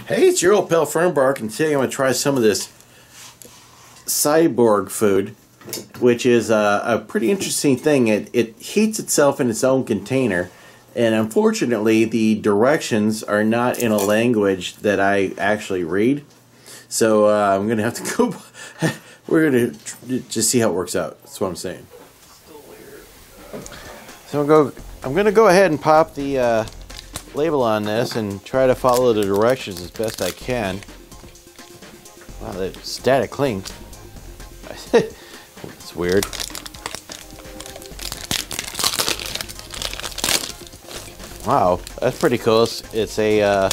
Hey, it's your old pal Fernbark, and today I'm going to try some of this C-BORG food, which is a pretty interesting thing. It heats itself in its own container, and unfortunately the directions are not in a language that I actually read. So I'm going to have to go, we're going to just see how it works out. That's what I'm saying. Still weird. So I'm going to go ahead and pop the label on this and try to follow the directions as best I can. Wow, that static cling. It's weird. Wow, that's pretty close. It's a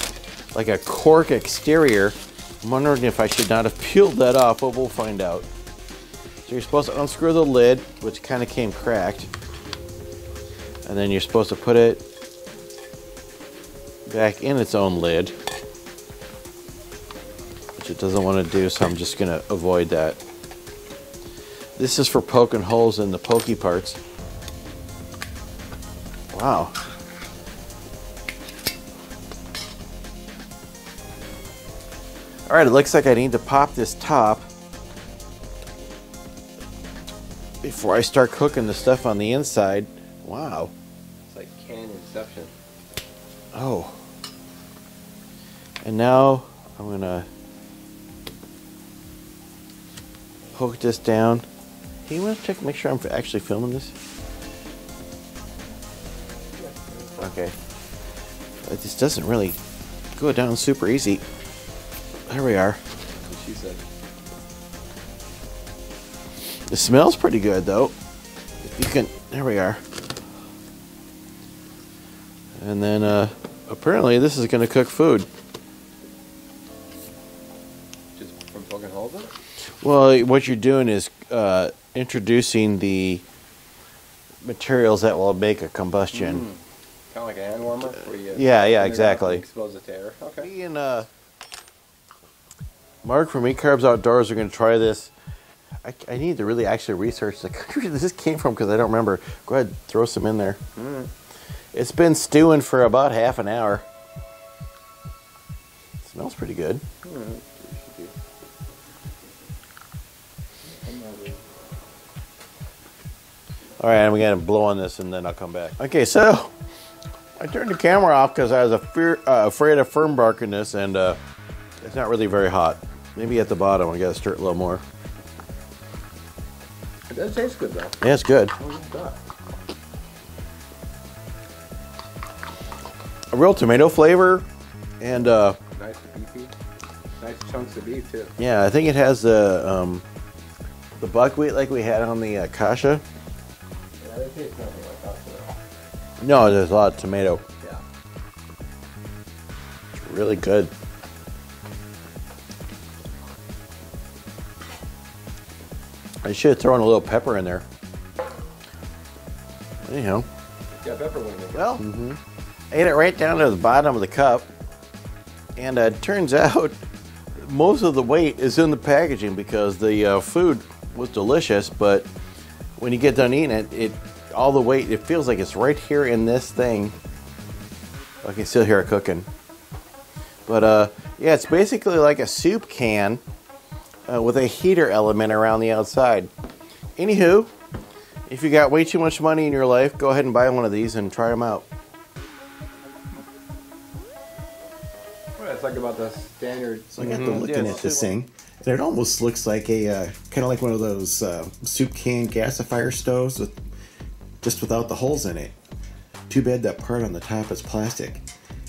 like a cork exterior. I'm wondering if I should not have peeled that off, but we'll find out. So you're supposed to unscrew the lid, which kind of came cracked, and then you're supposed to put it back in its own lid, which it doesn't want to do, so I'm just going to avoid that. This is for poking holes in the pokey parts. Wow. Alright, it looks like I need to pop this top before I start cooking the stuff on the inside. Wow. It's like can inception. Oh. And now I'm gonna poke this down. Hey, you want to check, make sure I'm actually filming this? Okay. It just doesn't really go down super easy. There we are. What she said. It smells pretty good though. If you can, there we are. And then apparently this is going to cook food. Just from poking holes in it? Well, what you're doing is introducing the materials that will make a combustion. Kind of like a hand warmer? Where you Yeah, exactly. Expose it to air. Okay. Me and Mark from Meat Carbs Outdoors are going to try this. I need to really actually research the country this came from because I don't remember. Go ahead, throw some in there. It's been stewing for about half an hour. It smells pretty good. Alright, I'm going to blow on this and then I'll come back. Okay, so I turned the camera off because I was afraid of Fernbark in this, and it's not really very hot. Maybe at the bottom I got to stir it a little more. It does taste good though. Yeah, it's good. A real tomato flavor, and Nice beefy. Nice chunks of beef too. yeah, I think it has the buckwheat like we had on the kasha. Yeah, it tastes nothing like that. No, there's a lot of tomato. Yeah. It's really good. I should have thrown a little pepper in there. Anyhow. Yeah, pepper wing. Well, I ate it right down to the bottom of the cup, and it turns out most of the weight is in the packaging because the food was delicious, but when you get done eating it, all the weight, it feels like it's right here in this thing. I can still hear it cooking. But yeah, it's basically like a soup can with a heater element around the outside. Anywho, if you got way too much money in your life, go ahead and buy one of these and try them out. It's like about the standard. So I got to looking at this thing, and it almost looks like a kind of like one of those soup can gasifier stoves, just without the holes in it. Too bad that part on the top is plastic.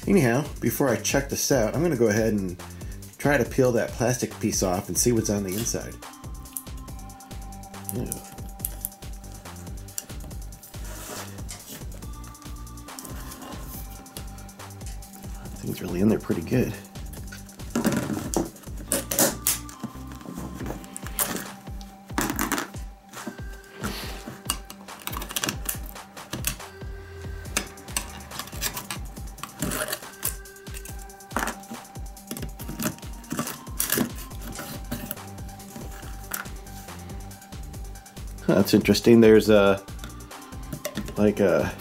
Anyhow, before I check this out, I'm going to go ahead and try to peel that plastic piece off and see what's on the inside. Ew. Thing's really in there pretty good. That's interesting. There's like a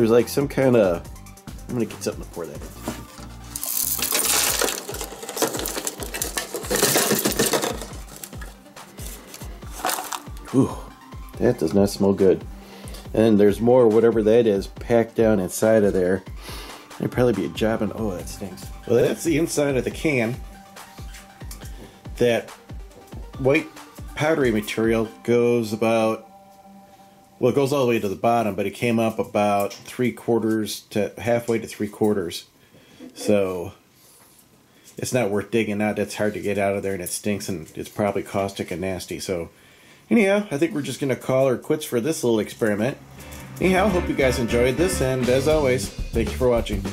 was like some kind of... I'm going to get something to pour that in. Whew, that does not smell good. And there's more, whatever that is, packed down inside of there. There'd probably be a job in... Oh, that stinks. Well, that's the inside of the can. That white powdery material goes about... Well, it goes all the way to the bottom, but it came up about 3/4 to halfway to 3/4. So it's not worth digging out. That's hard to get out of there, and it stinks, and it's probably caustic and nasty. So anyhow, I think we're just going to call her quits for this little experiment. Anyhow, hope you guys enjoyed this, and as always, thank you for watching.